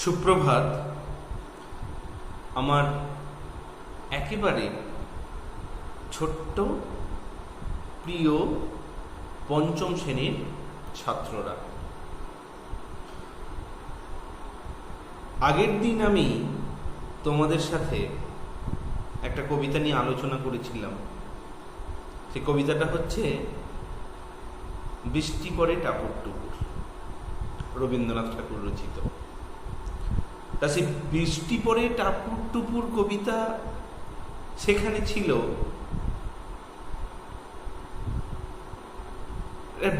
সুপ্রভাত। আমার একেবারে ছোট্ট প্রিয় পঞ্চম শ্রেণীর ছাত্ররা, আগের দিন আমি তোমাদের সাথে একটা কবিতা নিয়ে আলোচনা করেছিলাম। সেই কবিতাটা হচ্ছে বৃষ্টি পড়ে টাপুর টুপুর, রবীন্দ্রনাথ ঠাকুর রচিত। তা সেই বৃষ্টি পড়ে টাপুর টুপুর কবিতা সেখানে ছিল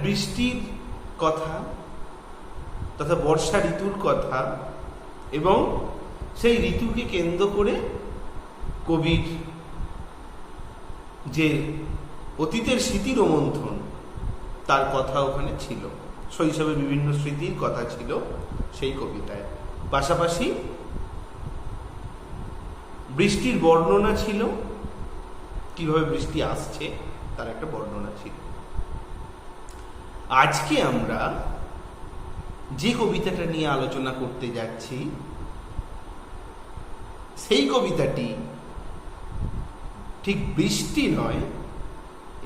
বৃষ্টির কথা তথা বর্ষা ঋতুর কথা, এবং সেই ঋতুকে কেন্দ্র করে কবির যে অতীতের স্মৃতি রোমন্থন তার কথা ওখানে ছিল। শৈশবের বিভিন্ন স্মৃতির কথা ছিল সেই কবিতায়। পাশাপাশি বৃষ্টির বর্ণনা ছিল, কিভাবে বৃষ্টি আসছে তার একটা বর্ণনা ছিল। আজকে আমরা যে কবিতাটা নিয়ে আলোচনা করতে যাচ্ছি সেই কবিতাটি ঠিক বৃষ্টি নয়,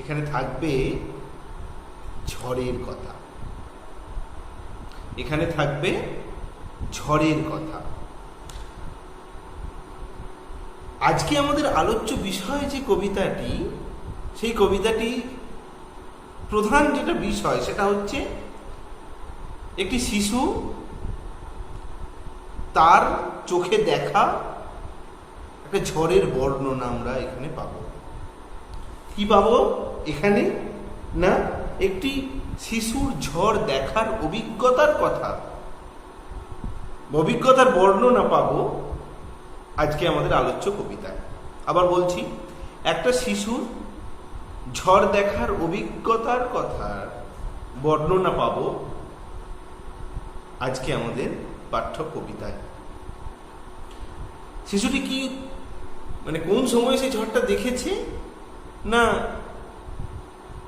এখানে থাকবে ঝড়ের কথা। এখানে থাকবে ঝড়ের কথা। আজকে আমাদের আলোচ্য বিষয় যে কবিতাটি, সেই কবিতাটি প্রধান যেটা বিষয় সেটা হচ্ছে একটি শিশু তার চোখে দেখা একটা ঝড়ের বর্ণনা আমরা এখানে পাবো। কি পাবো এখানে? না, একটি শিশুর ঝড় দেখার অভিজ্ঞতার কথা, অভিজ্ঞতার বর্ণনা পাবো আজকে আমাদের আলোচ্য কবিতায়। আবার বলছি, একটা শিশুর ঝড় দেখার অভিজ্ঞতার কথা বর্ণনা পাবো আজকে আমাদের পাঠ্য কবিতায়। শিশুটি কি কোন সময় সেই ঝড়টা দেখেছে? না,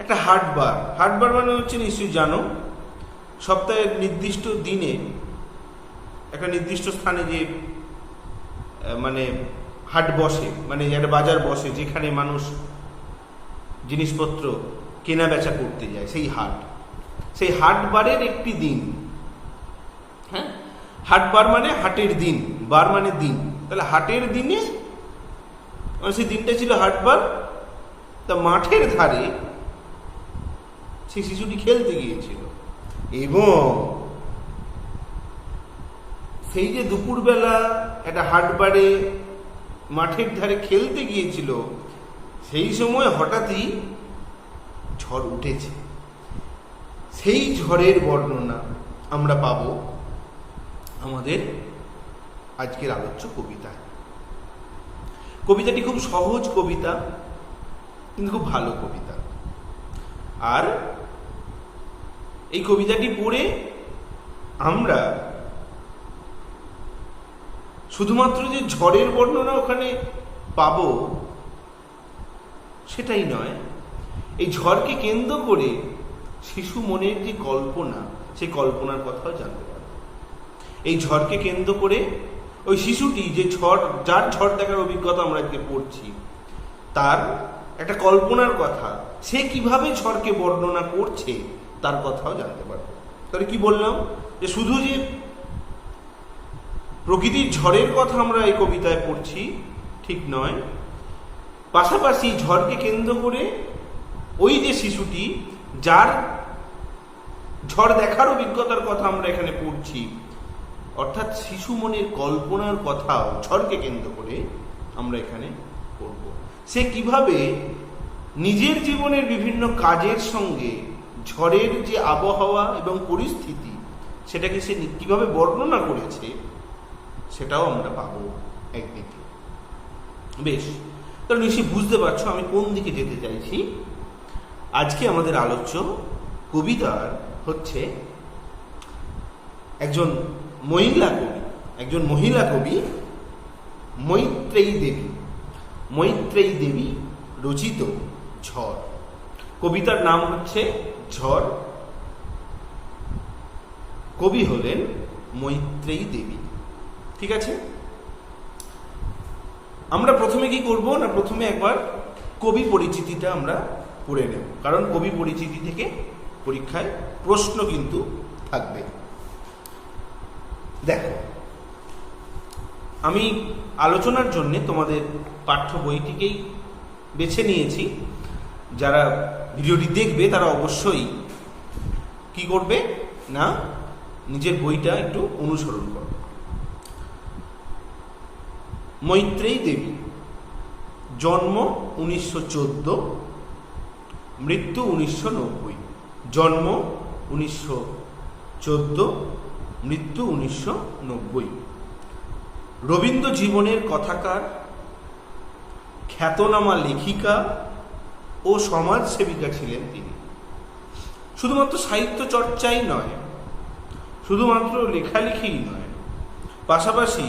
একটা হাটবার। হাটবার মানে হচ্ছে, নিশ্চয়ই জানো, সপ্তাহের নির্দিষ্ট দিনে একটা নির্দিষ্ট স্থানে যে হাট বসে, একটা বাজার বসে যেখানে মানুষ জিনিসপত্র কেনা বেচা করতে যায়, সেই হাট। সেই হাটবারের একটি দিন। হ্যাঁ, হাটবার মানে হাটের দিন, বার মানে দিন। তাহলে হাটের দিনে সেই দিনটা ছিল হাটবার। তা মাঠের ধারে সেই শিশুটি খেলতে গিয়েছিল, এবং সেই যে দুপুরবেলা একটা হাটবারে মাঠের ধারে খেলতে গিয়েছিল, সেই সময় হঠাৎই ঝড় উঠেছে। সেই ঝড়ের বর্ণনা আমরা পাব আমাদের আজকের আলোচ্য কবিতায়। কবিতাটি খুব সহজ কবিতা, কিন্তু খুব ভালো কবিতা। আর এই কবিতাটি পড়ে আমরা শুধুমাত্র যে ঝড়ের বর্ণনা ওখানে পাবো সেটাই নয়, এই ঝড়কে কেন্দ্র করে শিশু মনের যে কল্পনা, সেই কল্পনার কথাও জানতে পারবো। এই ঝড়কে কেন্দ্র করে ওই শিশুটি যে যার ঝড় দেখার অভিজ্ঞতা আমরা আজকে পড়ছি, তার একটা কল্পনার কথা, সে কিভাবে ঝড়কে বর্ণনা করছে তার কথাও জানতে পারবো। তাহলে কি বললাম, যে শুধু যে প্রকৃতির ঝড়ের কথা আমরা এই কবিতায় পড়ছি ঠিক নয়, পাশাপাশি ঝড়কে কেন্দ্র করে ওই যে শিশুটি যার ঝড় দেখার অভিজ্ঞতার কথা আমরা এখানে পড়ছি, অর্থাৎ শিশু মনের কল্পনার কথাও ঝড়কে কেন্দ্র করে আমরা এখানে পড়ব। সে কিভাবে নিজের জীবনের বিভিন্ন কাজের সঙ্গে ঝড়ের যে আবহাওয়া এবং পরিস্থিতি, সেটাকে সে কিভাবে বর্ণনা করেছে সেটাও আমরা পাবো একদিকে। বেশ, তাহলে নিশ্চয়ই বুঝতে পারছো আমি কোন দিকে যেতে চাইছি। আজকে আমাদের আলোচ্য কবিতার হচ্ছে একজন মহিলা কবি মৈত্রেয়ী দেবী। মৈত্রেয়ী দেবী রচিত ঝড়। কবিতার নাম হচ্ছে ঝড়। কবি হলেন মৈত্রেয়ী দেবী। ঠিক আছে, আমরা প্রথমে কি করব না, প্রথমে একবার কবি পরিচিতিটা আমরা পড়ে নেব, কারণ কবি পরিচিতি থেকে পরীক্ষায় প্রশ্ন কিন্তু থাকবে। দেখো, আমি আলোচনার জন্য তোমাদের পাঠ্য বইটিকেই বেছে নিয়েছি। যারা ভিডিওটি দেখবে তারা অবশ্যই কি করবে না, নিজের বইটা একটু অনুসরণ করবে। মৈত্রেয়ী দেবী, জন্ম 1914, মৃত্যু 1990। জন্ম 1914, মৃত্যু 1990। রবীন্দ্র জীবনের কথাকার, খ্যাতনামা লেখিকা ও সমাজসেবিকা ছিলেন তিনি। শুধুমাত্র সাহিত্য চর্চাই নয়, শুধুমাত্র লেখালেখিই নয়, পাশাপাশি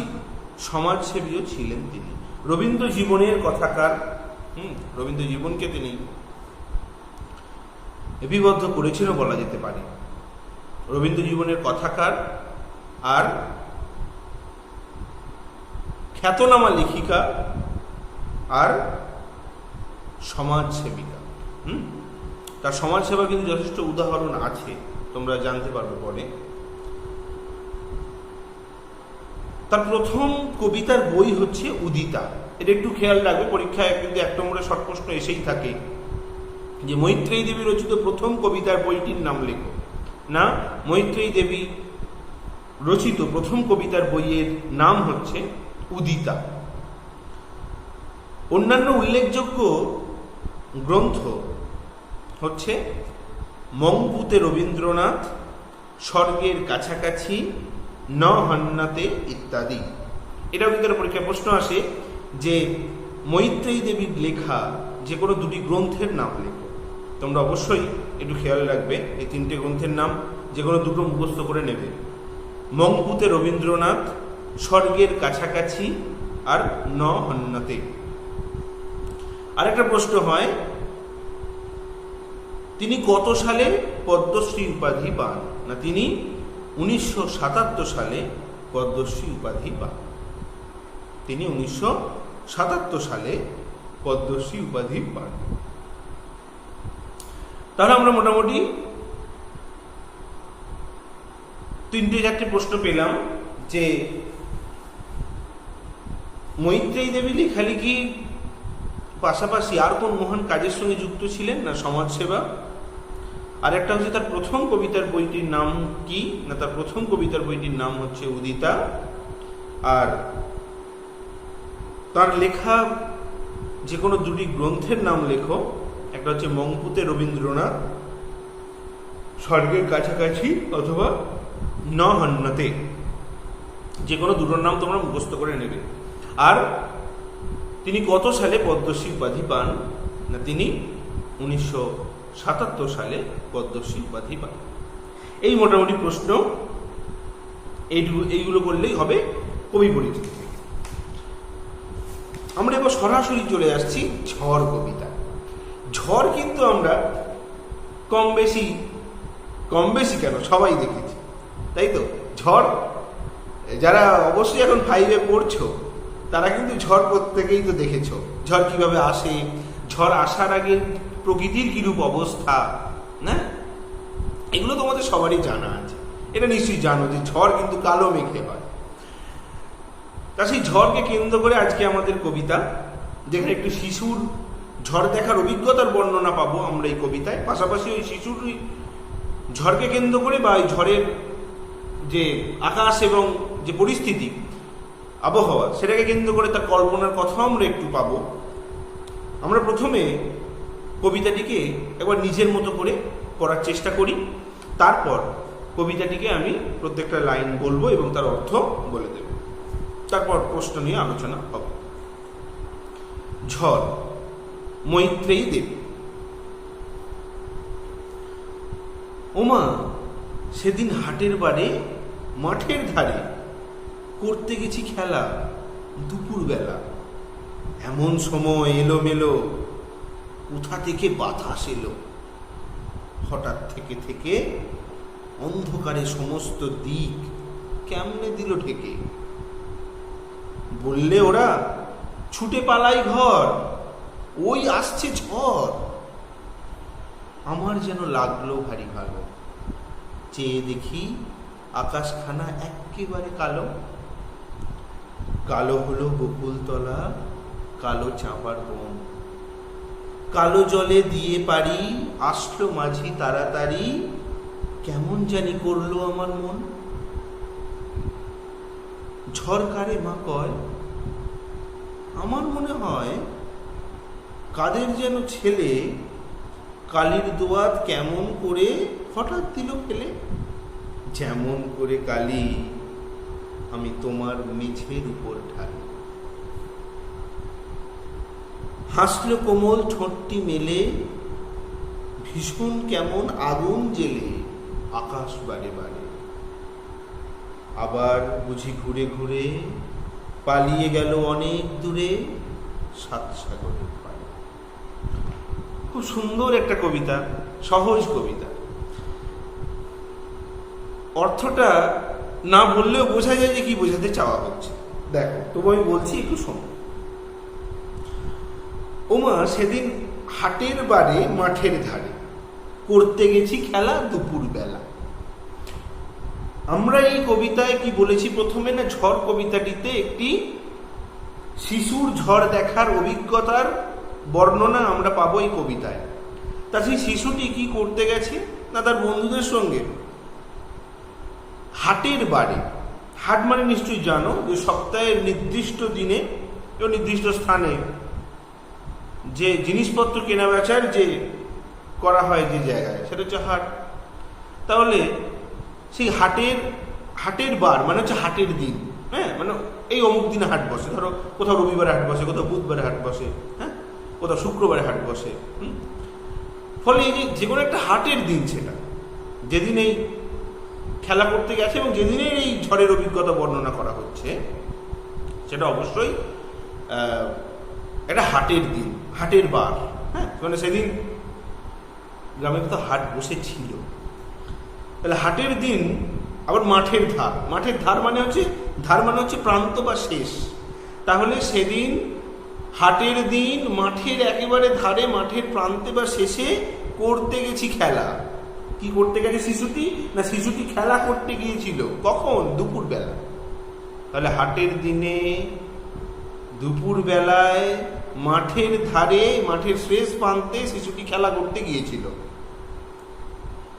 সমাজসেবীও ছিলেন তিনি। রবীন্দ্র জীবনের কথাকার, রবীন্দ্র জীবনকে তিনি লিপিবদ্ধ করেছিল বলা যেতে পারে। রবীন্দ্র জীবনের কথাকার আর খ্যাতনামা লেখিকা আর সমাজসেবিকা। তার সমাজসেবা কিন্তু যথেষ্ট উদাহরণ আছে, তোমরা জানতে পারবে পরে। তার প্রথম কবিতার বই হচ্ছে উদিতা। এটা একটু খেয়াল রাখবে, পরীক্ষায় কিন্তু 1 নম্বরে শর্ট প্রশ্ন এসেই থাকে যে মৈত্রেয়ী দেবী রচিত প্রথম কবিতার বইটির নাম লেখো। না, মৈত্রেয়ী দেবী রচিত প্রথম কবিতার বইয়ের নাম হচ্ছে উদিতা। অন্যান্য উল্লেখযোগ্য গ্রন্থ হচ্ছে মংপুতে রবীন্দ্রনাথ, স্বর্গের কাছাকাছি, ন হন্নাতে ইত্যাদি। এটাও কিন্তু পরীক্ষায় প্রশ্ন আসে যে মৈত্রেয়ী দেবীর লেখা যে কোনো 2টি গ্রন্থের নাম লেখো। তোমরা অবশ্যই একটু খেয়াল রাখবে, এই 3টে গ্রন্থের নাম যে কোনো 2টো মুখস্থ করে নেবে। মংপুতে রবীন্দ্রনাথ, স্বর্গের কাছাকাছি আর ন হন্নাতে। আরেকটা প্রশ্ন হয়, তিনি কত সালে পদ্মশ্রী উপাধি পান? না, তিনি 1977 সালে পদ্মশ্রী উপাধি পান। তিনি 1977 সালে পদ্মশ্রী উপাধি পান। তাহলে আমরা মোটামুটি 3-4টে প্রশ্ন পেলাম যে মৈত্রেয়ী দেবী লেখালেখি পাশাপাশি আর কোন মহান কাজের সঙ্গে যুক্ত ছিলেন? না, সমাজসেবা। আর একটা হচ্ছে তার প্রথম কবিতার বইটির নাম কি? না, তার প্রথম কবিতার বইটির নাম হচ্ছে উদিতা। আর তার লেখা যে কোনো 2টি গ্রন্থের নাম লেখো। একটা হচ্ছে মংপুতে রবীন্দ্রনাথ, স্বর্গের কাছাকাছি অথবা ন হন্নাতে। যে কোনো 2টোর নাম তোমরা মুখস্থ করে নেবে। আর তিনি কত সালে পদ্মশ্রী উপাধি পান? না, তিনি 1977 সালে পদ্মশ্রী উপাধি পান। এই মোটামুটি প্রশ্ন, এইগুলো করলেই হবে কবি পরিচিতি থেকে। আমরা এবার সরাসরি চলে আসছি ঝড় কবিতা। ঝড় কিন্তু আমরা কম বেশি কেন সবাই দেখেছি, তাই তো? ঝড় যারা অবশ্যই এখন 5-এ পড়ছো তারা কিন্তু ঝড় প্রত্যেকেই তো দেখেছো। ঝড় কিভাবে আসে, ঝড় আসার আগে প্রকৃতির কিরূপ অবস্থা, না, এগুলো তোমাদের সবারই জানা আছে। এটা নিশ্চয়ই জানো যে ঝড় কিন্তু কালো মেঘে হয়। তা সেই ঝড়কে কেন্দ্র করে আজকে আমাদের কবিতা, যেখানে একটু শিশুর ঝড় দেখার অভিজ্ঞতার বর্ণনা পাবো আমরা এই কবিতায়। পাশাপাশি ওই শিশুর ঝড়কে কেন্দ্র করে বা ওই ঝড়ের যে আকাশ এবং যে পরিস্থিতি, আবহাওয়া, সেটাকে কেন্দ্র করে তার কল্পনার কথাও আমরা একটু পাবো। আমরা প্রথমে কবিতাটিকে একবার নিজের মতো করে পড়ার চেষ্টা করি, তারপর কবিতাটিকে আমি প্রত্যেকটা লাইন বলবো এবং তার অর্থ বলে দেব, তারপর প্রশ্ন নিয়ে আলোচনা হবে। ঝড়, মৈত্রেয়ী দেবী। ওমা, সেদিন হাটের বারে মাঠের ধারে করতে গেছি খেলা দুপুরবেলা। এমন সময় এলোমেলো কোথা থেকে বাতাস এলো, হঠাৎ থেকে থেকে অন্ধকারে সমস্ত দিক কেমনে দিল ঢেকে। বললে ওরা ছুটে পালাই ঘর, ওই আসছে ঝড়। আমার যেন লাগলো ভারী ভালো, চেয়ে দেখি আকাশখানা একেবারে কালো। কালো হলো বকুলতলা, কালো চাঁপার বন, কালো জলে দিয়ে পারি আসলো মাঝি তাড়াতাড়ি, কেমন জানি করলো আমার মন। ঝড় কারে মা কয়, আমার মনে হয় কাদের যেন ছেলে কালির দোয়াত কেমন করে হঠাৎ দিল ফেলে। যেমন করে কালি আমি তোমার মেঝের উপর ঢালি। হাসলো কোমল ঠোঁটটি মেলে, ভীষণ কেমন আগুন জেলে আকাশ বারে বারে। আবার বুঝি ঘুরে ঘুরে পালিয়ে গেল অনেক দূরে সাত সাগরের পারে। খুব সুন্দর একটা কবিতা, সহজ কবিতা। অর্থটা না বললেও বোঝা যায় যে কি বোঝাতে চাওয়া হচ্ছে। দেখো, তবু আমি বলছি, একটু শোনো। ওমা সেদিন হাটের বারে মাঠের ধারে করতে গেছি খেলা দুপুর বেলা। আমরা এই কবিতায় কি বলেছি প্রথমে, না ঝড় কবিতাটিতে একটি শিশুর ঝড় দেখার অভিজ্ঞতার বর্ণনা আমরা পাবো এই কবিতায়। তা সেই শিশুটি কি করতে গেছে, না তার বন্ধুদের সঙ্গে হাটের বারে। হাট মানে নিশ্চয়ই জানো যে সপ্তাহের নির্দিষ্ট দিনে এবং নির্দিষ্ট স্থানে যে জিনিসপত্র কেনা বেচার যে করা হয় যে জায়গায়, সেটা হচ্ছে হাট। তাহলে সেই হাটের বার মানে হচ্ছে হাটের দিন। হ্যাঁ, মানে এই অমুক দিনে হাট বসে, ধরো কোথাও রবিবারে হাট বসে, কোথাও বুধবারে হাট বসে, হ্যাঁ, কোথাও শুক্রবারে হাট বসে। ফলে এই যে কোনো একটা হাটের দিন, সেটা যেদিন এই খেলা করতে গেছে এবং যেদিনের এই ঝড়ের অভিজ্ঞতা বর্ণনা করা হচ্ছে, সেটা অবশ্যই একটা হাটের দিন, হাটের বার। হ্যাঁ, মানে সেদিন গ্রামে তো হাট বসেছিল। তাহলে হাটের দিন, আবার মাঠের ধার। মাঠের ধার মানে হচ্ছে প্রান্ত বা শেষ। তাহলে সেদিন হাটের দিন মাঠের একেবারে ধারে, মাঠের প্রান্তে বা শেষে করতে গেছি খেলা। কি করতে গেছে শিশুটি, না শিশুটি খেলা করতে গিয়েছিল। কখন? দুপুর বেলা। তাহলে হাটের দিনে দুপুর বেলায় মাঠের ধারে, মাঠের শেষ প্রান্তে শিশুটি খেলা করতে গিয়েছিল।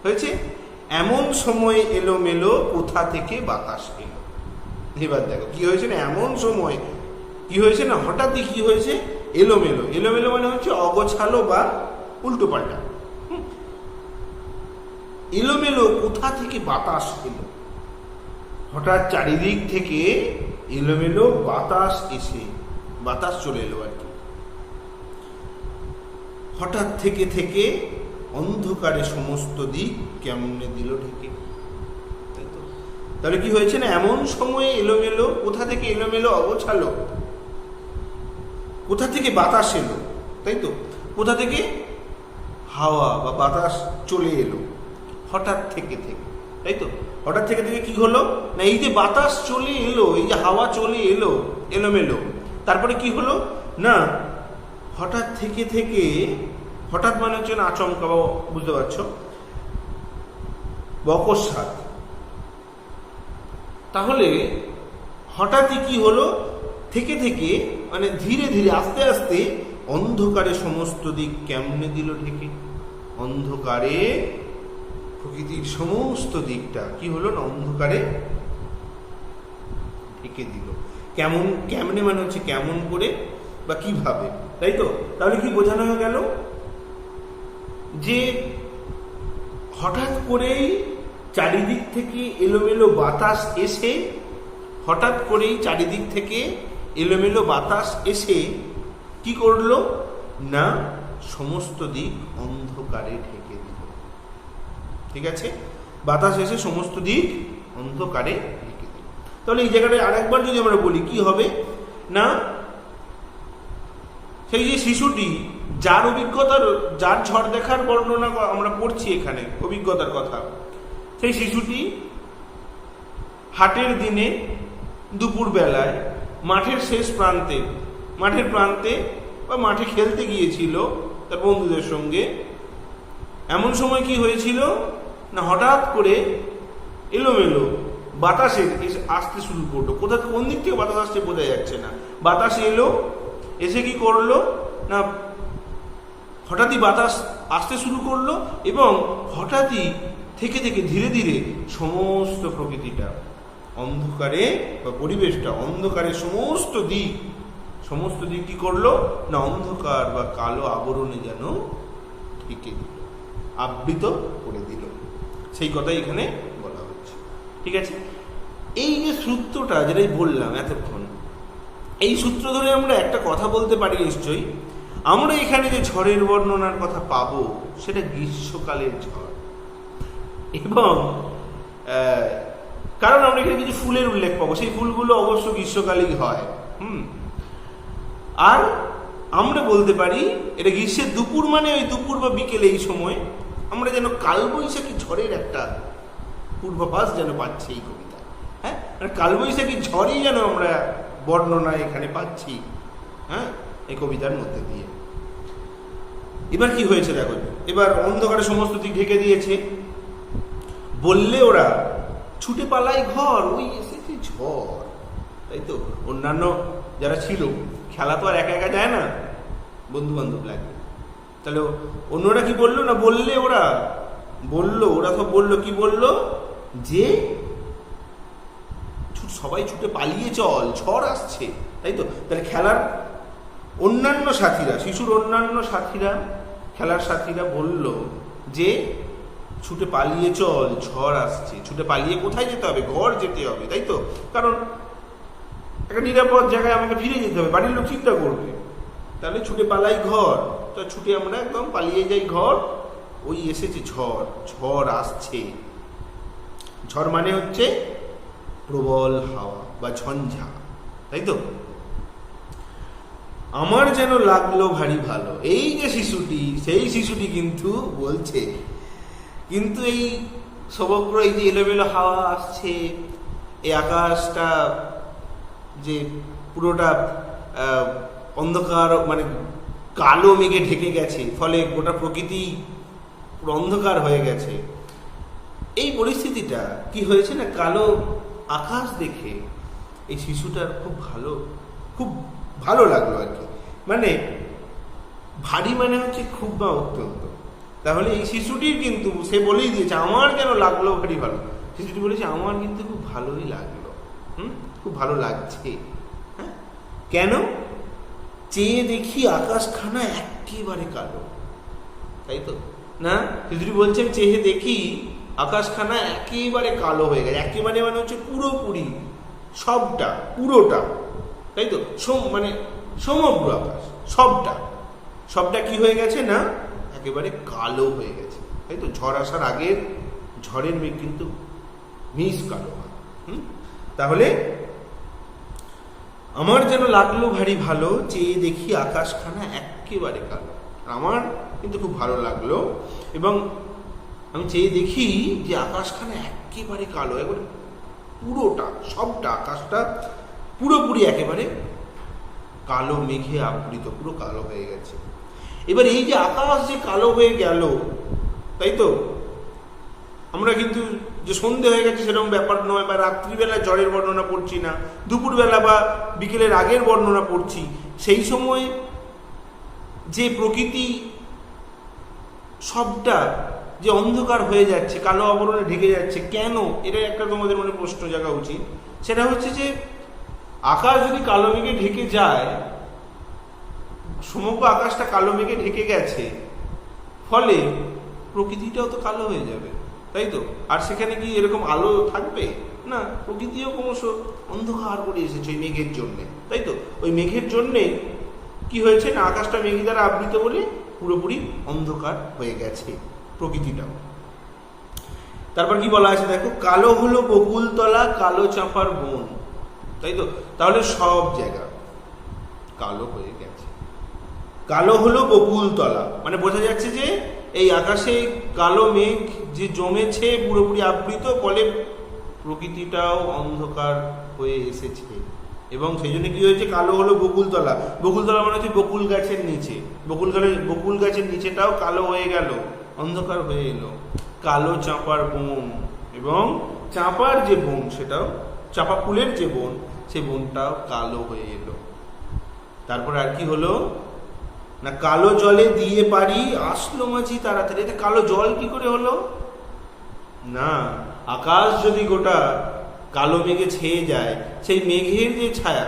হয়েছে? এমন সময় এলো মেলো কোথা থেকে বাতাস এলো। এবার দেখো কি হয়েছে না, এমন সময় কি হয়েছে না, হঠাৎই কি হয়েছে, এলোমেলো। এলোমেলো মানে হচ্ছে অগোছালো বা উল্টো পাল্টা। এলোমেলো কোথা থেকে বাতাস এলো, হঠাৎ চারিদিক থেকে এলোমেলো বাতাস এসে, বাতাস চলে এলো আর কি। হঠাৎ থেকে থেকে অন্ধকারে সমস্ত দিক কেমনে দিল ঢেকে। তাই তো, তাহলে কি হয়েছে না, এমন সময়ে এলোমেলো, কোথা থেকে এলোমেলো অগোছালো, কোথা থেকে বাতাস এলো, তাই তো, কোথা থেকে হাওয়া বা বাতাস চলে এলো, হঠাৎ থেকে থেকে, তাই তো। হঠাৎ থেকে থেকে কি হলো না, এই যে বাতাস চলে এলো, এই যে হাওয়া চলে এলো এলোমেলো, তারপরে কি হলো না, হঠাৎ থেকে থেকে, হঠাৎ মানে হচ্ছে না আচমকা, বুঝতে পারছো, বকস্মাত। তাহলে হঠাৎই কি হলো, থেকে থেকে মানে ধীরে ধীরে আস্তে আস্তে অন্ধকারে সমস্ত দিক কেমনে দিল ঢেকে। অন্ধকারে প্রকৃতির সমস্ত দিকটা কি হলো না, অন্ধকারে ঢেকে দিল। কেমনে মানে হচ্ছে কেমন করে বা কিভাবে, তাই তো। তাহলে কি বোঝানো হয়ে গেল যে হঠাৎ করেই চারিদিক থেকে এলোমেলো বাতাস এসে, হঠাৎ করেই চারিদিক থেকে এলোমেলো বাতাস এসে কি করলো না, সমস্ত দিক অন্ধকারে ঢেকে দিল। ঠিক আছে, বাতাস এসে সমস্ত দিক অন্ধকারে ঢেকে দিল। তাহলে এই জায়গাটায় আরেকবার যদি আমরা বলি কি হবে না, সেই যে শিশুটি যার অভিজ্ঞতার, যার ঝড় দেখার বর্ণনা আমরা পড়ছি এখানে, অভিজ্ঞতার কথা, সেই শিশুটি হাটের দিনে দুপুর বেলায় মাঠের শেষ প্রান্তে, মাঠের প্রান্তে বা মাঠে খেলতে গিয়েছিল তার বন্ধুদের সঙ্গে। এমন সময় কি হয়েছিল না, হঠাৎ করে এলোমেলো বাতাসে আসতে শুরু করলো। কোন দিক থেকে বাতাস আসছে বোঝা যাচ্ছে না। বাতাস এলো, এসে কি করলো না, হঠাৎই বাতাস আসতে শুরু করলো এবং হঠাৎই থেকে থেকে ধীরে ধীরে সমস্ত প্রকৃতিটা অন্ধকারে বা পরিবেশটা অন্ধকারে সমস্ত দিক কি করলো না, অন্ধকার বা কালো আবরণে যেন ঢেকে দিল, আবৃত করে দিল। সেই কথাই এখানে বলা হচ্ছে। ঠিক আছে, এই যে সূত্রটা যেটাই বললাম এতক্ষণ, এই সূত্র ধরে আমরা একটা কথা বলতে পারি নিশ্চয়ই, আমরা এখানে যে ঝড়ের বর্ণনার কথা পাবো সেটা গ্রীষ্মকালের ঝড়। এবং কারণ আমরা এখানে কিছু ফুলের উল্লেখ পাবো, সেই ফুলগুলো অবশ্য গ্রীষ্মকালেই হয়। আর আমরা বলতে পারি এটা গ্রীষ্মের দুপুর, মানে ওই দুপুর বা বিকেলে এই সময় আমরা যেন কালবৈশাখী ঝড়ের একটা পূর্বাভাস যেন পাচ্ছি এই কবিতা। হ্যাঁ, কালবৈশাখী ঝড়ই যেন আমরা বর্ণনা এখানে পাচ্ছি, হ্যাঁ, এই কবিতার মধ্যে দিয়ে। এবার কি হয়েছে দেখো, এবার অন্ধকারে সমস্ত দিক ঢেকে দিয়েছে, বললে ওরা ছুটে পালায় ঘর, ওই এসেছে ঝড়। তাই তো, অন্যান্য যারা ছিল, খেলা তো আর একা একা যায় না, বন্ধু বান্ধব লাগবে। তাহলে অন্যরা কি বললো না, বললে ওরা সব বললো, কি বললো যে সবাই ছুটে পালিয়ে চল, ঝড় আসছে। তাই তো, তাহলে খেলার অন্যান্য সাথীরা, শিশুর অন্যান্য সাথীরা, খেলার সাথীরা বলল যে ছুটে পালিয়ে চল, ঝড় আসছে। ছুটে পালিয়ে কোথায় যেতে হবে? ঘর যেতে হবে। তাই তো, কারণ একটা নিরাপদ জায়গায় আমাকে ফিরে যেতে হবে, বাড়ির লোক চিন্তা করবে। তাহলে ছুটে পালাই ঘর, তো ছুটে আমরা একদম পালিয়ে যাই ঘর। ওই এসেছে ঝড়, ঝড় আসছে। ঝড় মানে হচ্ছে প্রবল হাওয়া বা ঝঞ্ঝা। তাই তো, আমার যেন লাগলো ভারী ভালো। এই যে শিশুটি, সেই শিশুটি কিন্তু বলছে, কিন্তু এই সমগ্র এই যে এলোমেলো হাওয়া আসছে, এই আকাশটা যে পুরোটা অন্ধকার, মানে কালো মেঘে ঢেকে গেছে, ফলে গোটা প্রকৃতি পুরো অন্ধকার হয়ে গেছে। এই পরিস্থিতিটা কি হয়েছে না, কালো আকাশ দেখে এই শিশুটার খুব ভালো লাগলো আর কি। মানে ভারী মানে হচ্ছে খুব বা অত্যন্ত। তাহলে এই শিশুটির কিন্তু সে বলেই দিয়েছে আমার যেন লাগলো ভারী ভালো। শিশুটি বলেছে আমার কিন্তু খুব ভালোই লাগলো, খুব ভালো লাগছে। হ্যাঁ, কেন? চেয়ে দেখি আকাশখানা একেবারে কালো। তাই তো না, শিশুটি বলছেন চেয়ে দেখি আকাশখানা একেবারে কালো হয়ে গেছে। একেবারে মানে হচ্ছে পুরোপুরি, সবটা, পুরোটা। তাই তো, মানে সমগ্র আকাশ, সবটা কি হয়ে গেছে না, একেবারে কালো হয়ে গেছে। তাই তো, ঝড় আসার আগের ঝড়ের মেঘ কিন্তু মিস কালো হয়। তাহলে আমার যেন লাগলো ভারী ভালো, চেয়ে দেখি আকাশখানা একেবারে কালো। আমার কিন্তু খুব ভালো লাগলো, এবং আমি চেয়ে দেখি যে আকাশখানা একেবারে কালো, একবারে পুরোটা, সবটা, আকাশটা পুরোপুরি একেবারে কালো মেঘে আবৃত, পুরো কালো হয়ে গেছে। এবার এই যে আকাশ যে কালো হয়ে গেল, তাই তো, আমরা কিন্তু যে সন্ধে হয়ে গেছে সেরকম ব্যাপার নয়, বা রাত্রিবেলা ঝড়ের বর্ণনা পড়ছি না, দুপুরবেলা বা বিকেলের আগের বর্ণনা পড়ছি। সেই সময় যে প্রকৃতি সবটা যে অন্ধকার হয়ে যাচ্ছে, কালো আবরণে ঢেকে যাচ্ছে, কেন? এটা একটা তোমাদের মনে প্রশ্ন জাগা উচিত। সেটা হচ্ছে যে আকাশ যদি কালো মেঘে ঢেকে যায়, সমগ্র আকাশটা কালো মেঘে ঢেকে গেছে, ফলে প্রকৃতিটাও তো কালো হয়ে যাবে। তাই তো, আর সেখানে কি এরকম আলো থাকবে না? প্রকৃতিও ক্রমশ অন্ধকার করে এসেছে ওই মেঘের জন্যে। তাই তো, ওই মেঘের জন্যে কি হয়েছে না, আকাশটা মেঘ দ্বারা আবৃত বলে পুরোপুরি অন্ধকার হয়ে গেছে প্রকৃতিটাও। তারপর কি বলা আছে দেখো, কালো হলো বকুলতলা, কালো চাঁপার বন। তাই তো, তাহলে সব জায়গা কালো হয়ে গেছে। কালো হলো বকুলতলা, মানে বোঝা যাচ্ছে যে এই আকাশে কালো মেঘ যে জমেছে, পুরোপুরি আবৃত, ফলে প্রকৃতিটাও অন্ধকার হয়ে এসেছে। এবং সেই জন্য কি হয়েছে, কালো হলো বকুলতলা। বকুলতলা মানে হচ্ছে বকুল গাছের নিচে, বকুল গাছের নিচেটাও কালো হয়ে গেল, অন্ধকার হয়ে এলো। কালো চাঁপার বন, এবং চাঁপার যে বন সেটাও, চাঁপা ফুলের যে বন, সেই বনটাও কালো হয়ে এলো। তারপর আর কি হলো না, কালো জলে দিয়ে পারি আসলো মাঝি তাড়াতাড়ি। এটা কালো জল কি করে হলো না, আকাশ যদি গোটা কালো মেঘে ছেয়ে যায়, সেই মেঘের যে ছায়া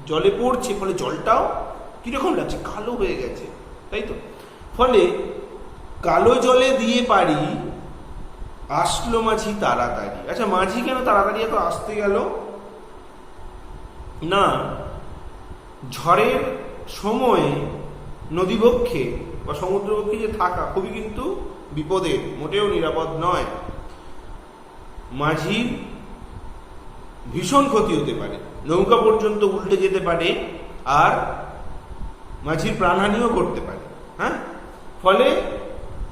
জলে পড়ছে, ফলে জলটাও কিরকম লাগছে, কালো হয়ে গেছে, তাই তো। ফলে কালো জলে দিয়ে পারি আসলো মাঝি তাড়াতাড়ি। আচ্ছা, মাঝি কেন তাড়াতাড়ি এত আসতে গেল না, ঝড়ের সময় নদীবক্ষে বা সমুদ্রবক্ষে যে থাকা খুবই কিন্তু বিপদের, মোটেও নিরাপদ নয়। মাঝির ভীষণ ক্ষতি হতে পারে, নৌকা পর্যন্ত উল্টে যেতে পারে, আর মাঝির প্রাণহানিও করতে পারে। হ্যাঁ, ফলে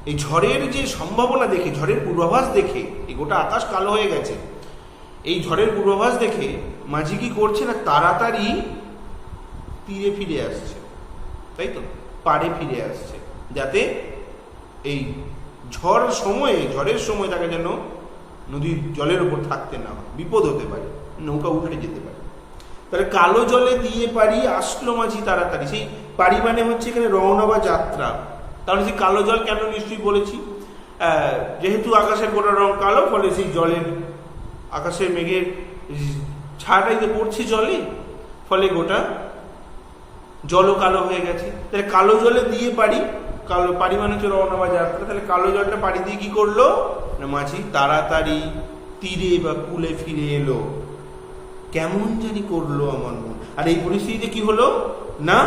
এই ঝড়ের যে সম্ভাবনা দেখে, ঝড়ের পূর্বাভাস দেখে, এই গোটা আকাশ কালো হয়ে গেছে, এই ঝড়ের পূর্বাভাস দেখে মাঝি কি করছে না, তাড়াতাড়ি তীরে ফিরে আসছে, তাই তো, পাড়ে ফিরে আসছে, যাতে এই ঝড়ের সময় তাকে যেন নদীর জলের উপর থাকতে না হয়, বিপদ হতে পারে, নৌকা উল্টে যেতে পারে। তাহলে কালো জলে দিয়ে পারি আসলো মাঝি তাড়াতাড়ি। সেই পারি মানে হচ্ছে এখানে রওনা বা যাত্রা। তাহলে সেই কালো জল কেন, নিশ্চয়ই বলেছি, যেহেতু আকাশের গোটা রং কালো, ফলে সেই জলের, আকাশের মেঘের ছায়াটাই তো পড়ছে জলে, ফলে গোটা জলও কালো হয়ে গেছে। তাহলে কালো জলে দিয়ে পারি, কালো পারি মানে হচ্ছে রওনা বা যাত্রা। তাহলে কালো জলটা পাড়ি দিয়ে কি করলো না, মাঝি তাড়াতাড়ি তীরে বা কূলে ফিরে এলো। কেমন জানি করলো আমার মন। আর এই পরিস্থিতিতে কি হলো না,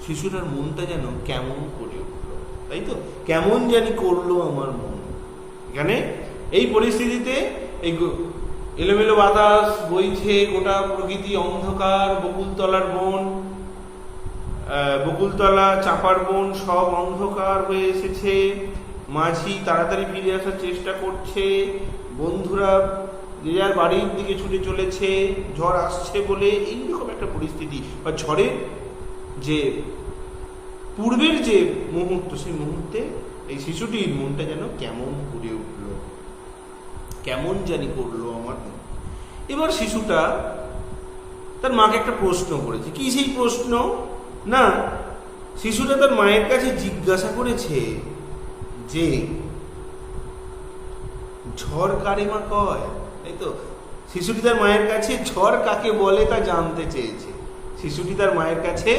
শিশুটার মনটা যেন কেমন করে উঠলো, তাই তো, কেমন জানি করলো আমার মন। এখানে এই পরিস্থিতিতে এই এলোমেলো বাতাস বইছে, গোটা প্রকৃতি অন্ধকার, বকুলতলার বন, বকুলতলা চাঁপার বন সব অন্ধকার হয়ে এসেছে। মাঝি তাড়াতাড়ি ফিরে আসার চেষ্টা করছে, বন্ধুরা যে যার বাড়ির দিকে ছুটে চলেছে, ঝড় আসছে বলে। এইরকম একটা পরিস্থিতি বা ঝড়ের যে পূর্বের যে মুহূর্ত, সেই মুহূর্তে এই শিশুটির মনটা যেন কেমন করে উঠল, কেমন জানি করলো আমার মন। এবার শিশুটা তার মাকে একটা প্রশ্ন করেছে। কি সেই প্রশ্ন না, শিশুটা তার মায়ের কাছে জিজ্ঞাসা করেছে যে ঝড় কারে মা কয়, তাই তো। শিশুটি তার মায়ের কাছে ঝড় কাকে বলে তা জানতে চেয়েছে। শিশুটি তার মায়ের কাছে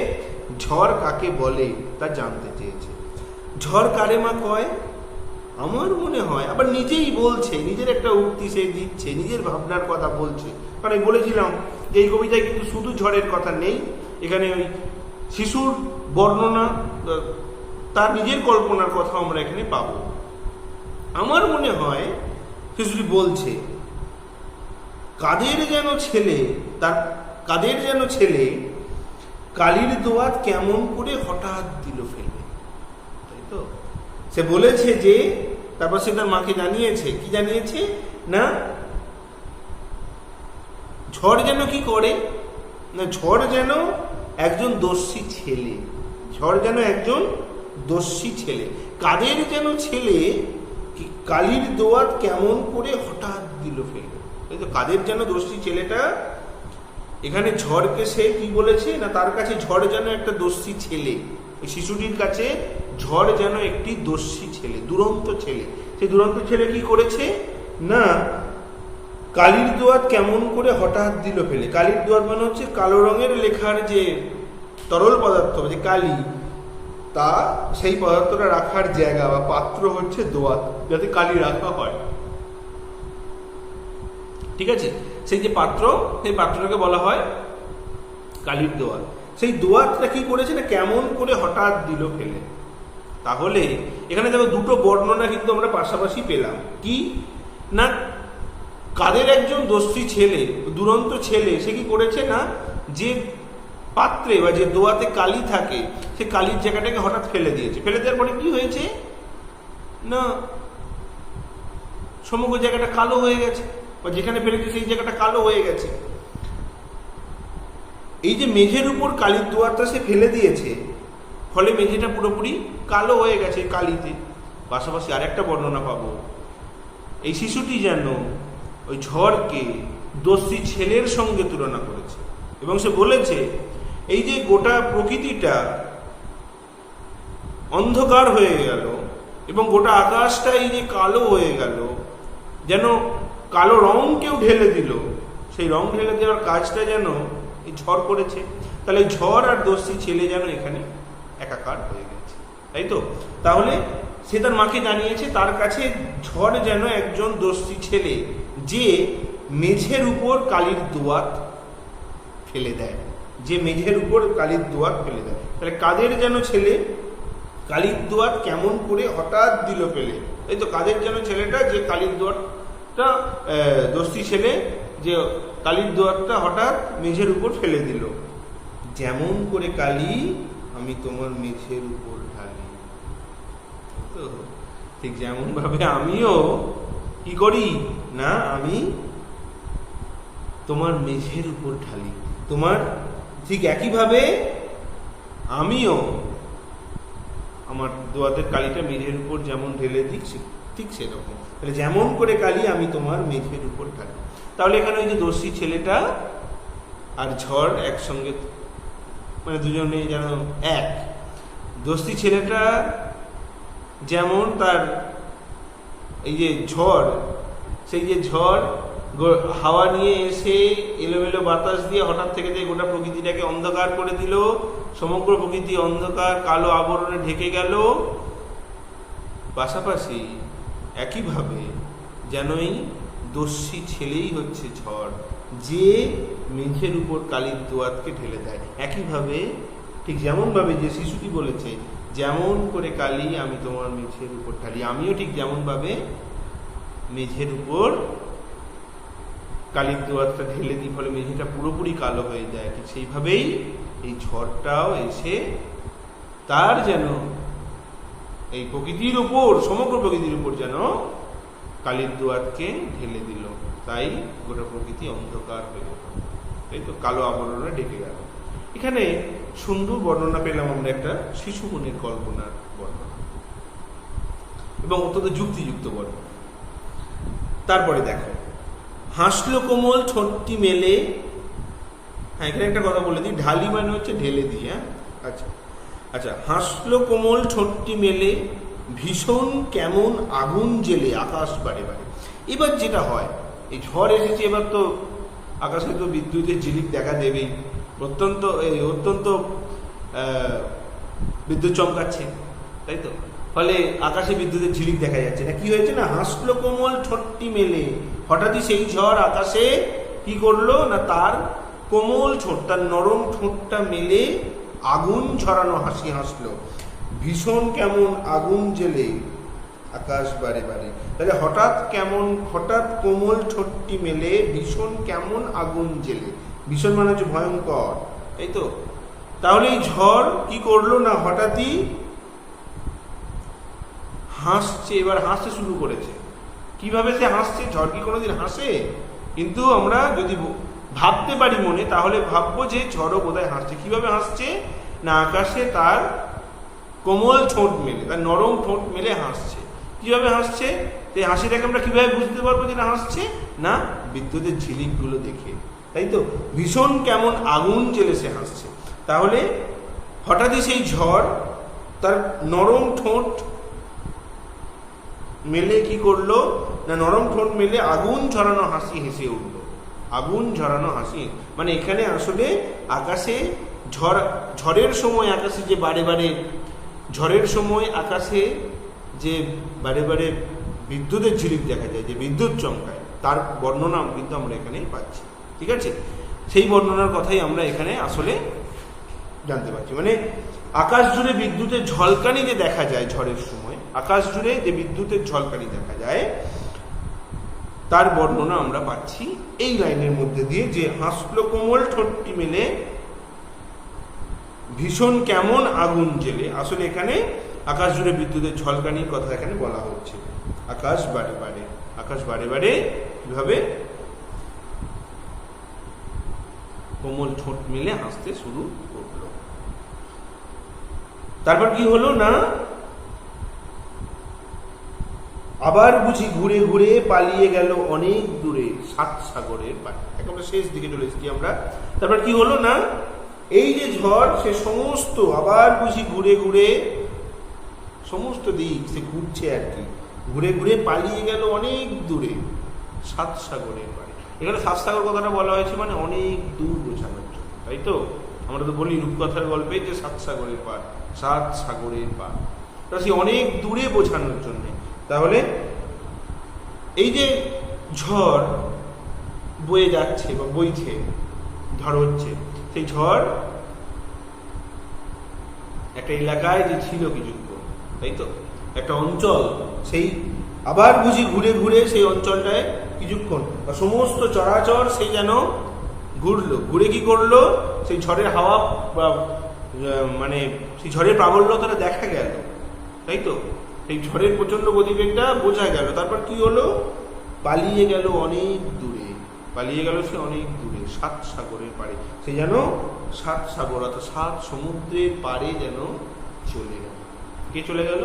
ঝড় কাকে বলে তা জানতে চেয়েছে। ঝড় কারে মা কয়, আমার মনে হয়, আবার নিজেই বলছে, নিজের একটা উক্তি সে দিচ্ছে, নিজের ভাবনার কথা বলছে। কারণ আমি বলেছিলাম যে এই কবিতায় কিন্তু শুধু ঝড়ের কথা নেই, এখানে ওই শিশুর বর্ণনা, তার নিজের কল্পনার কথা আমরা এখানে পাবো। আমার মনে হয় শিশুটি বলছে, কাদের যেন ছেলে কালির দোয়াত কেমন করে হঠাৎ দিল ফেলে, তাই তো। সে বলেছে যে, তারপর সে তার মাকে জানিয়েছে, কি জানিয়েছে না, ঝড় যেন কি করে না, ঝড় যেন একজন দস্যি ছেলে, ঝড় যেন একজন দস্যি ছেলে। কাদের যেন ছেলে কালির দোয়াত কেমন করে হঠাৎ দিল ফেলে, তাই তো। কাদের যেন দস্যি ছেলেটা, এখানে ঝড়কে সে কি বলেছে না, তার কাছে ঝড় যেন একটা দস্যি ছেলে। ওই শিশুটির কাছে ঝড় যেন একটি দস্যি ছেলে, দুরন্ত ছেলে। সেই দুরন্ত ছেলে কি করেছে না, কালির দোয়াত কেমন করে হঠাৎ দিল ফেলে। কালির দোয়াত মানে হচ্ছে কালো রঙের লেখার যে তরল পদার্থ, যে কালি, তা সেই পদার্থটা রাখার জায়গা বা পাত্র হচ্ছে দোয়াত, যাতে কালি রাখা হয়, ঠিক আছে। সেই যে পাত্র, সেই পাত্রটাকে বলা হয় কালির দোয়াত। সেই দোয়াতটা কি করেছে না, কেমন করে হঠাৎ দিল ফেলে। তাহলে এখানে দেখো দুটো বর্ণনা কিন্তু আমরা পাশাপাশি পেলাম। কি না, কাদের একজন দস্যি ছেলে, দুরন্ত ছেলে, সে কি করেছে না, যে পাত্রে বা যে দোয়াতে কালি থাকে, সে কালির জায়গাটাকে হঠাৎ ফেলে দিয়েছে। ফেলে দেওয়ার পরে কি হয়েছে না, সমগ্র জায়গাটা কালো হয়ে গেছে, বা যেখানে ফেলেছে সেই জায়গাটা কালো হয়ে গেছে। এই যে মেঝের উপর কালির দোয়াতটা সে ফেলে দিয়েছে, ফলে মেঝেটা পুরোপুরি কালো হয়ে গেছে কালিতে। পাশাপাশি আরেকটা বর্ণনা পাবো, এই শিশুটি যেন ওই ঝড়কে দস্যি ছেলের সঙ্গে তুলনা করেছে এবং সে বলেছে এই যে গোটা প্রকৃতিটা অন্ধকার হয়ে গেল এবং গোটা আকাশটা এই যে কালো হয়ে গেল, যেন কালো রং কেউ ঢেলে দিল, সেই রং ঢেলে দেওয়ার কাজটা যেন এই ঝড় করেছে। তাহলে ঝড় আর দস্যি ছেলে যেন এখানে একাকার হয়ে গেছে, তাই তো? তাহলে সে তার মাকে জানিয়েছে তার কাছে ঝড় যেন একজন দস্যি ছেলে, যে মেঝের উপর কালির দোয়াত ফেলে দেয়, যে মেঝের উপর কালির দোয়াত ফেলে দেয়। তাহলে কাদের যেন ছেলে কালির দোয়াত কেমন করে হঠাৎ দিল ফেলে, এই তো কাদের যেন ছেলেটা যে কালির দোয়াতটা দস্যি ছেলে যে কালির দোয়াতটা হঠাৎ মেঝের উপর ফেলে দিল। যেমন করে কালি আমি তোমার মেঝের উপর ঢালি, তো ঠিক যেমন ভাবে আমিও কি করি না, আমি তোমার মেঝের উপর ঢালি, তোমার ঠিক একইভাবে আমিও আমার দোয়াতের কালিটা মেঝের উপর যেমন ঢেলে দিই ঠিক সেরকম। তাহলে যেমন করে কালি আমি তোমার মেঝের উপর ঢালি। তাহলে এখানে ওই যে দস্যি ছেলেটা আর ঝড় একসঙ্গে, মানে দুজনে যেন এক। দস্যি ছেলেটা যেমন তার এই যে ঝড়, সেই যে ঝড় হাওয়া নিয়ে এসে এলোমেলো বাতাস দিয়ে হঠাৎ থেকে যে গোটা প্রকৃতিটাকে অন্ধকার করে দিল, সমগ্র প্রকৃতি অন্ধকার কালো আবরণে ঢেকে গেল। পাশাপাশি একইভাবে যেনই দস্যি ছেলেই হচ্ছে ঝড়, যে মেঝের উপর কালির দোয়াতকে ঢেলে দেয়। একইভাবে ঠিক যেমনভাবে যে শিশুটি বলেছে যেমন করে কালি আমি তোমার মেঝের উপর ঢালি, আমিও ঠিক যেমনভাবে মেঝের উপর কালির দোয়াতটা ঢেলে দিই, ফলে মেঝেটা পুরোপুরি কালো হয়ে যায়। ঠিক সেইভাবেই এই ঝড়টাও এসে তার যেন এই প্রকৃতির উপর, সমগ্র প্রকৃতির উপর যেন কালির দোয়াতকে ঢেলে দিল, তাই গোটা প্রকৃতি অন্ধকার হয়ে গেল, তাই তো কালো আবরণে ঢেকে গেল। এখানে সুন্দর বর্ণনা পেলাম আমরা একটা শিশু মনের কল্পনার বর্ণনা এবং অত্যন্ত যুক্তিযুক্ত বর্ণনা। তারপরে দেখো, হাসলো কোমল ঠোঁটটি মেলে, হ্যাঁ এখানে একটা কথা বলে দিই, ঢালি মানে হচ্ছে ঢেলে দিই। হ্যাঁ আচ্ছা আচ্ছা, হাসলো কোমল ঠোঁটটি মেলে, ভীষণ কেমন আগুন জেলে আকাশ বাড়ে বাড়ে। এবার যেটা হয়, এই ঝড় এসেছে, এবার তো আকাশে তো বিদ্যুতের ঝিলিক দেখা দেবেই, অত্যন্ত বিদ্যুৎ চমকাচ্ছে, তাই তো? ফলে আকাশে বিদ্যুতের ঝিলিক দেখা যাচ্ছে না। কি হয়েছে না, হাসলো কোমল ঠোঁটটি মেলে, হঠাৎই সেই ঝড় আকাশে কি করলো না, তার কোমল ঠোঁট, তার নরম ঠোঁটটা মেলে আগুন ঝরানো হাসি হাসলো। ভীষণ কেমন আগুন জেলে আকাশ বাড়ে বাড়ে। তাহলে হঠাৎ কোমল ঠোঁটটি মেলে ভীষণ কেমন আগুন জেলে, ভীষণ মানে হচ্ছে ভয়ঙ্কর, তাই তো? তাহলে এই ঝড় কি করলো না, হঠাৎই হাসছে, এবার হাসতে শুরু করেছে। কিভাবে সে হাসছে? ঝড় কি কোনোদিন হাসে? কিন্তু আমরা যদি ভাবতে পারি মনে, তাহলে ভাববো যে ঝড়ও বোধহয় হাসছে। কিভাবে হাসছে না, আকাশে তার কোমল ঠোঁট মেলে, তার নরম ঠোঁট মেলে হাসছে। কিভাবে হাসছে? এই হাসিটাকে আমরা কিভাবে বুঝতে পারবো যে না হাসছে? না, বিদ্যুতের ঝিলিকগুলো দেখে, তাই তো? ভীষণ কেমন আগুন জেলে সে হাসছে। তাহলে হঠাৎই সেই ঝড় তার নরম ঠোঁট মেলে কি করলো না, নরম ঠোঁট মেলে আগুন ঝরানো হাসি হেসে উঠলো। আগুন ঝরানো হাসি মানে এখানে আসলে আকাশে ঝড়ের সময় আকাশে যে বারে বারে, ঝড়ের সময় আকাশে যে বারে বারে বিদ্যুতের ঝিলিক দেখা যায়, যে বিদ্যুৎ চমকায়, তার বর্ণনা কিন্তু আমরা এখানে পাচ্ছি। ঠিক আছে, সেই বর্ণনার কথাই আমরা এখানে আসলে জানতে পারছি। মানে আকাশ জুড়ে বিদ্যুতের ঝলকানি যে দেখা যায় ঝড়ের সময়, আকাশ জুড়ে যে বিদ্যুতের ঝলকানি দেখা যায়, তার বর্ণনা আমরা পাচ্ছি এই লাইনের মধ্যে দিয়ে, যে হাসলো কোমল ঠোঁটটি মেলে ভীষণ কেমন আগুন জেলে। আসলে এখানে আকাশ জুড়ে বিদ্যুতের ঝলকানির কথা এখানে বলা হচ্ছে। আকাশ বাড়ে বাড়ে, আকাশ বাড়ে বাড়ে কিভাবে কোমল ঠোঁট মেলে হাসতে শুরু করলো। তারপর কি হলো না, আবার বুঝি ঘুরে ঘুরে পালিয়ে গেল অনেক দূরে 7 সাগরের পারে। একেবারে শেষ দিকে চলে এসেছি আমরা। তারপর কি হলো না, এই যে ঝড় সে সমস্ত আবার বুঝি ঘুরে ঘুরে সমস্ত দিক সে ঘুরছে আর কি, ঘুরে ঘুরে পালিয়ে গেল অনেক দূরে 7 সাগরের পারে। এখানে 7 সাগর কথাটা বলা হয়েছে মানে অনেক দূর বোঝানোর জন্য, তাই তো? আমরা তো বলি রূপকথার গল্পে যে 7 সাগরের পার, 7 সাগরের পার, সে অনেক দূরে বোঝানোর জন্য। তাহলে এই যে ঝড় বয়ে যাচ্ছে বা বইছে, ঝড় হচ্ছে, সেই ঝড় একটা এলাকায় যে ছিল কিছুক্ষণ, তাই তো? একটা অঞ্চল, সেই আবার বুঝি ঘুরে ঘুরে সেই অঞ্চলটায় কিছুক্ষণ সমস্ত চরাচর সেই যেন ঘুরলো, ঘুরে কি করলো, সেই ঝড়ের হাওয়া মানে সেই ঝড়ের প্রাবল্যতাটা দেখা গেল, তাই তো? এই ঝড়ের প্রচন্ড গতিবেগটা বোঝা গেল। তারপর কি হলো, পালিয়ে গেল অনেক দূরে, পালিয়ে গেল সে অনেক দূরে 7 সাগরের পারে। সে যেন 7 সাগর অর্থাৎ 7 সমুদ্রের পারে যেন চলে গেল। কে চলে গেল?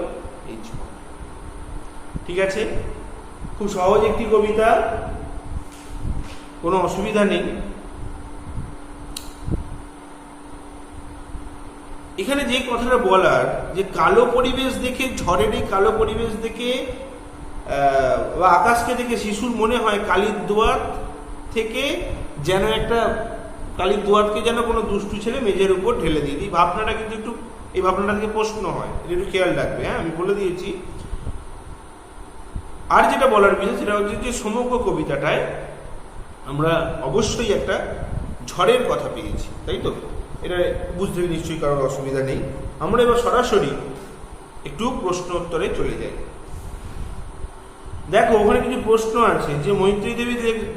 এই ঝড়। ঠিক আছে, খুব সহজ একটি কবিতা, কোনো অসুবিধা নেই। এখানে যে কথাটা বলার, যে কালো পরিবেশ দেখে, ঝড়ের এই কালো পরিবেশ দেখে বা আকাশকে দেখে শিশুর মনে হয় কালির দোয়াত থেকে যেন একটা, কালির দোয়াতকে যেন কোনো দুষ্টু ছেলে মেঝের উপর ঢেলে দিয়ে দিই। ভাবনাটা কিন্তু একটু, এই ভাবনাটা থেকে প্রশ্ন হয়, এটা একটু খেয়াল রাখবে। হ্যাঁ, আমি বলে দিয়েছি। আর যেটা বলার বিষয় সেটা হচ্ছে যে সমগ্র কবিতাটায় আমরা অবশ্যই একটা ঝড়ের কথা পেয়েছি, তাই তো? এটা বুঝতে নিশ্চয়ই কারোর অসুবিধা নেই। আমরা এবার সরাসরি একটু প্রশ্ন উত্তরে চলে যাই। দেখো, ওখানে কিছু প্রশ্ন আছে যে মৈত্রী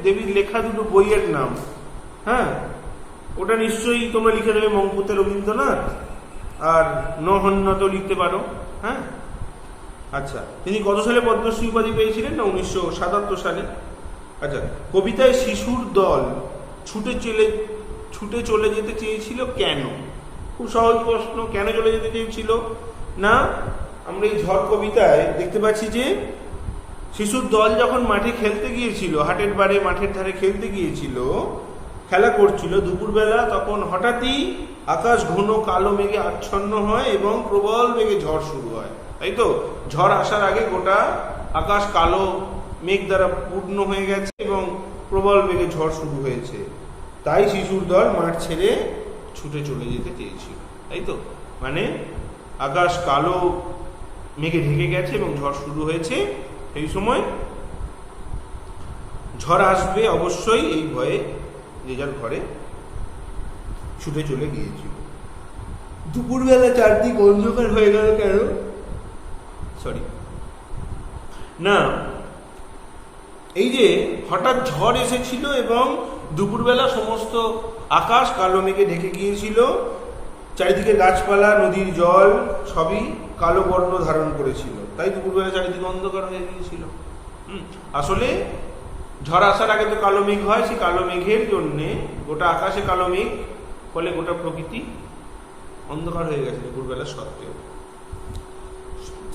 দেবীর লেখা দুটো বইয়ের নাম। হ্যাঁ, ওটা নিশ্চয়ই তোমরা লিখে দেবে মঙ্কুতে রবীন্দ্রনাথ, আর নহন্নত লিখতে পারো। হ্যাঁ, আচ্ছা, তিনি কত সালে পদ্মশ্রী উপাধি পেয়েছিলেন? না, 1977 সালে। আচ্ছা, কবিতায় শিশুর দল ছুটে চলে যেতে চেয়েছিল কেন? খুব সহজ প্রশ্ন, কেন চলে যেতে চেয়েছিল না? আমরা এই ঝড় কবিতায় দেখতে পাচ্ছি যে শিশুর দল যখন মাঠে খেলতে গিয়েছিল, হাটের বারে মাঠের ধারে খেলতে গিয়েছিল, খেলা করছিল দুপুরবেলা, তখন হঠাৎই আকাশ ঘন কালো মেঘে আচ্ছন্ন হয় এবং প্রবল বেগে ঝড় শুরু হয়, তাই তো? ঝড় আসার আগে গোটা আকাশ কালো মেঘ দ্বারা পূর্ণ হয়ে গেছে এবং প্রবল বেগে ঝড় শুরু হয়েছে। তাই শিশুর দল মাঠ ছেড়ে ছুটে চলে যেতে চেয়েছিল, তাই তো? মানে আকাশ কালো মেঘে ঢেকে গেছে এবং ঝড় শুরু হয়েছে। এই সময় ঝড় আসবে অবশ্যই, এই ভয়ে যে যার ঘরে ছুটে চলে গিয়েছিল। দুপুরবেলা চারদিক অন্ধকার হয়ে গেল কেন? না, এই যে হঠাৎ ঝড় এসেছিল এবং দুপুরবেলা সমস্ত আকাশ কালো মেঘে ঢেকে গিয়েছিল, চারিদিকে গাছপালা, নদীর জল সবই কালো বর্ণ ধারণ করেছিল, তাই দুপুরবেলা চারিদিকে অন্ধকার হয়ে গিয়েছিল। আসলে ঝড় আসার আগে তো কালো মেঘ হয়, সেই কালো মেঘের জন্যে গোটা আকাশে কালো মেঘ, ফলে গোটা প্রকৃতি অন্ধকার হয়ে গেছে দুপুরবেলা সত্ত্বেও।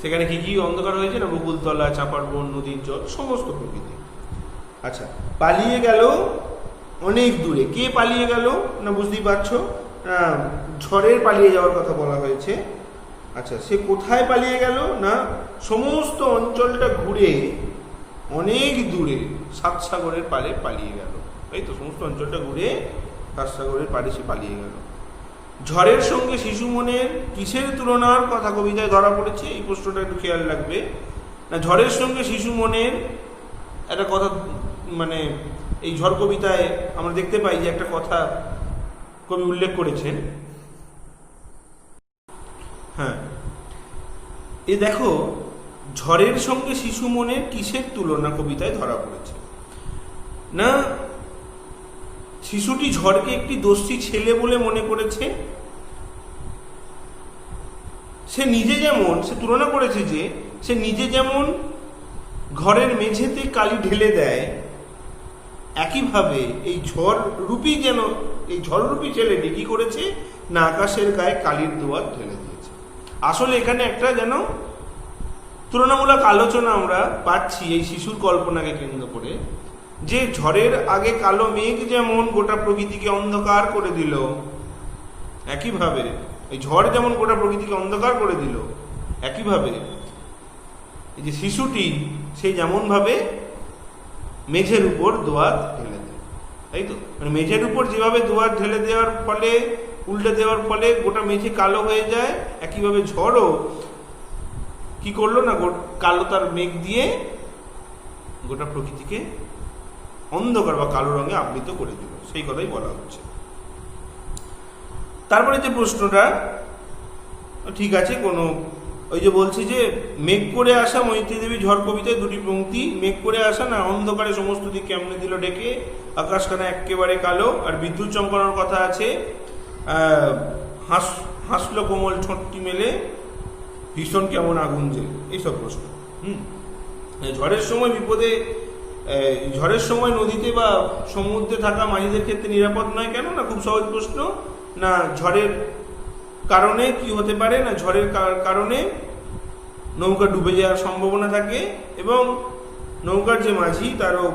সেখানে কি কি অন্ধকার হয়েছে? না, বকুলতলা, চাপার বন, নদীর জল, সমস্ত প্রকৃতি। আচ্ছা, পালিয়ে গেল অনেক দূরে। কে পালিয়ে গেল? না, বুঝতেই পারছো, ঝড়ের পালিয়ে যাওয়ার কথা বলা হয়েছে। আচ্ছা, সে কোথায় পালিয়ে গেল? না, সমস্ত অঞ্চলটা ঘুরে অনেক দূরে 7 সাগরের পারে পালিয়ে গেল, তাই তো? সমস্ত অঞ্চলটা ঘুরে 7 সাগরের পারে সে পালিয়ে গেল। ঝড়ের সঙ্গে শিশু মনের কিসের তুলনার কথা কবিতায় ধরা পড়েছে? এই প্রশ্নটা একটু খেয়াল রাখবে। না, ঝড়ের সঙ্গে শিশু মনের একটা কথা, মানে এই ঝড় কবিতায় আমরা দেখতে পাই যে একটা কথা কবি উল্লেখ করেছেন। হ্যাঁ, এ দেখো, ঝড়ের সঙ্গে শিশু মনের কিসের তুলনা কবিতায় ধরা পড়েছে? না, শিশুটি ঝড়কে একটি দোষী ছেলে বলে মনে করেছে। সে নিজে যেমন, সে তুলনা করেছে যে সে নিজে যেমন ঘরের মেঝেতে কালি ঢেলে দেয়, একইভাবে এই ঝড়রূপী ছেলেটি কি করেছে না আকাশের গায়ে কালির দোয়াত ঢেলে দিয়েছে। আসলে এখানে একটা যেন তুলনামূলক আলোচনা আমরা পাচ্ছি এই শিশুর কল্পনাকে কেন্দ্র করে, যে ঝড়ের আগে কালো মেঘ যেমন গোটা প্রকৃতিকে অন্ধকার করে দিল, একইভাবে এই ঝড় যেমন গোটা প্রকৃতিকে অন্ধকার করে দিল, একইভাবে এই যে শিশুটি সে যেমন ভাবে মেঝের উপর দোয়াত ঢেলে দেয়, তাই তো? মানে মেঝের উপর যেভাবে দোয়াত ঢেলে দেওয়ার ফলে, উল্টে দেওয়ার ফলে গোটা মেঝে কালো হয়ে যায়, একইভাবে ঝড়ও কি করলো না কালো তার মেঘ দিয়ে গোটা প্রকৃতিকে অন্ধকার বা কালো রঙে আবৃত করে দিল, সেই কথাই বলা হচ্ছে। তারপরে যে প্রশ্নটা, ঠিক আছে, ওই যে বলছি যে মেঘ করে আসা, মৈত্রী দেবী ঝড় কবিতায় দুটি পংক্তি, মেঘ করে আসা না অন্ধকারে সমস্ত দিক কেমনে দিল ডেকে, আকাশখানা একেবারে কালো, আর বিদ্যুৎ চমকানোর কথা আছে, হাসলো কোমল ঠোঁটটি মেলে, ভীষণ কেমন আগুন জেলে, এইসব প্রশ্ন। ঝড়ের সময় নদীতে বা সমুদ্রে থাকা মাঝিদের ক্ষেত্রে নিরাপদ নয় কেন? না খুব সহজ প্রশ্ন। না ঝড়ের কারণে কি হতে পারে, না ঝড়ের কারণে নৌকা ডুবে যাওয়ার সম্ভাবনা থাকে এবং নৌকার যে মাঝি তারও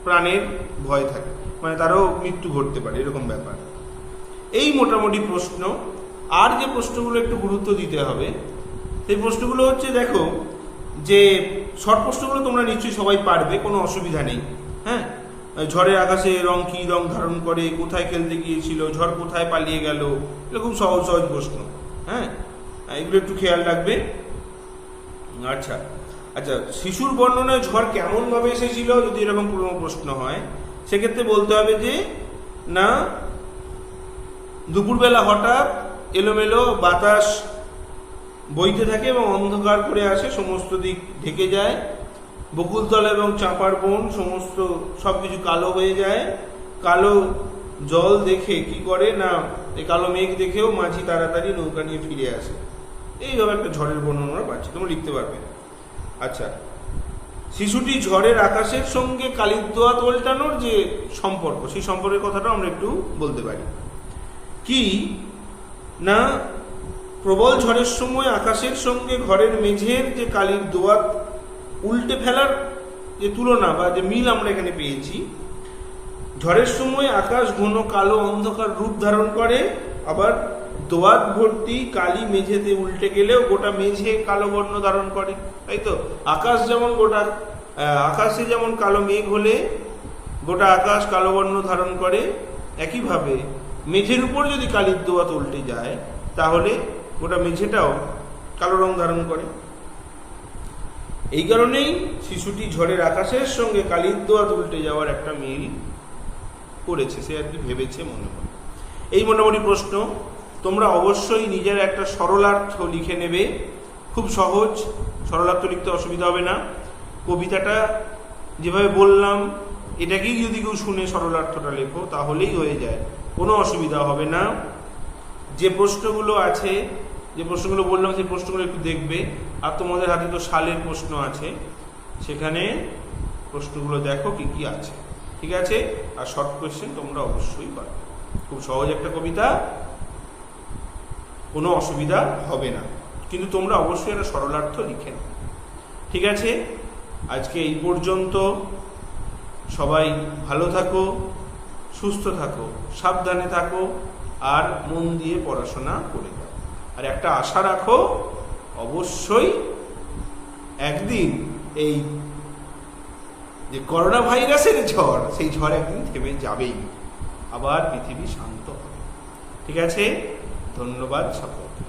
প্রাণের ভয় থাকে, মানে তারও মৃত্যু ঘটতে পারে, এরকম ব্যাপার। এই মোটামুটি প্রশ্ন। আর যে প্রশ্নগুলো একটু গুরুত্ব দিতে হবে সেই প্রশ্নগুলো হচ্ছে, দেখো যে শর্ট প্রশ্নগুলো তোমরা নিশ্চয়ই সবাই পারবে, কোনো অসুবিধা নেই। হ্যাঁ, ঝড়ের আকাশে রং কি রং ধারণ করে, কোথায় খেলতে গিয়েছিল, ঝড় কোথায় পালিয়ে গেল, এরকম সহজ সহজ প্রশ্ন। হ্যাঁ, এগুলো একটু খেয়াল রাখবে। আচ্ছা, শিশুর বর্ণনায় ঝড় কেমন ভাবে এসেছিল, যদি এরকম কোনো প্রশ্ন হয় সেক্ষেত্রে বলতে হবে যে না দুপুরবেলা হঠাৎ এলোমেলো বাতাস বইতে থাকে এবং অন্ধকার করে আসে, সমস্ত দিক ঢেকে যায়, বকুলতলা এবং চাঁপার বন সবকিছু কালো হয়ে যায়। কালো জল দেখে কি করে না, এই কালো মেঘ দেখেও মাঝি তাড়াতাড়ি নৌকা নিয়ে ফিরে আসে। এইভাবে একটা ঝড়ের বর্ণনা আমরা পাচ্ছি, তোমরা লিখতে পারবে। আচ্ছা, শিশুটি ঝড়ের আকাশের সঙ্গে কালির দোয়াত উল্টানোর যে সম্পর্ক, সেই সম্পর্কের কথাটা আমরা একটু বলতে পারি। কি না প্রবল ঝড়ের সময় আকাশের সঙ্গে ঘরের মেঝের যে কালির দোয়াত উল্টে ফেলার যে তুলনা বা যে মিল আমরা এখানে পেয়েছি, ঝড়ের সময় আকাশ ঘন কালো অন্ধকার রূপ ধারণ করে, আবার দোয়াত ভর্তি কালি মেঝেতে উল্টে গেলেও গোটা মেঝে কালো বর্ণ ধারণ করে, তাই তো? আকাশে যেমন কালো মেঘ হলে গোটা আকাশ কালো বর্ণ ধারণ করে, একইভাবে মেঝের উপর যদি কালির দোয়াত উল্টে যায় তাহলে গোটা মেঝেটাও কালো রং ধারণ করে। এই কারণেই শিশুটি ঝড়ের আকাশের সঙ্গে কালির দোয়াত উল্টে যাওয়ার একটা মিল করেছে, সে আর কি ভেবেছে মনে হয়। এই মোটামুটি প্রশ্ন। তোমরা অবশ্যই নিজের একটা সরলার্থ লিখে নেবে, খুব সহজ, সরলার্থ লিখতে অসুবিধা হবে না। কবিতাটা যেভাবে বললাম এটাকেই যদি কেউ শুনে সরলার্থটা লেখো তাহলেই হয়ে যায়, কোনো অসুবিধা হবে না। যে প্রশ্নগুলো আছে, যে প্রশ্নগুলো বললাম সেই প্রশ্নগুলো একটু দেখবে, আর তোমাদের হাতে তো সালের প্রশ্ন আছে, সেখানে প্রশ্নগুলো দেখো কি কি আছে, ঠিক আছে? আর শর্ট কোয়েশ্চেন তোমরা অবশ্যই পারবে, খুব সহজ একটা কবিতা, কোনো অসুবিধা হবে না, কিন্তু তোমরা অবশ্যই একটা সরলার্থ লিখে নাও, ঠিক আছে? আজকে এই পর্যন্ত। সবাই ভালো থাকো, সুস্থ থাকো, সাবধানে থাকো, আর মন দিয়ে পড়াশোনা করে দাও। আর একটা আশা রাখো, অবশ্যই একদিন এই যে করোনা ভাইরাসের ঝড়, সেই ঝড় একদিন থেমে যাবেই, আবার পৃথিবী শান্ত হবে, ঠিক আছে? ধন্যবাদ সকলকে।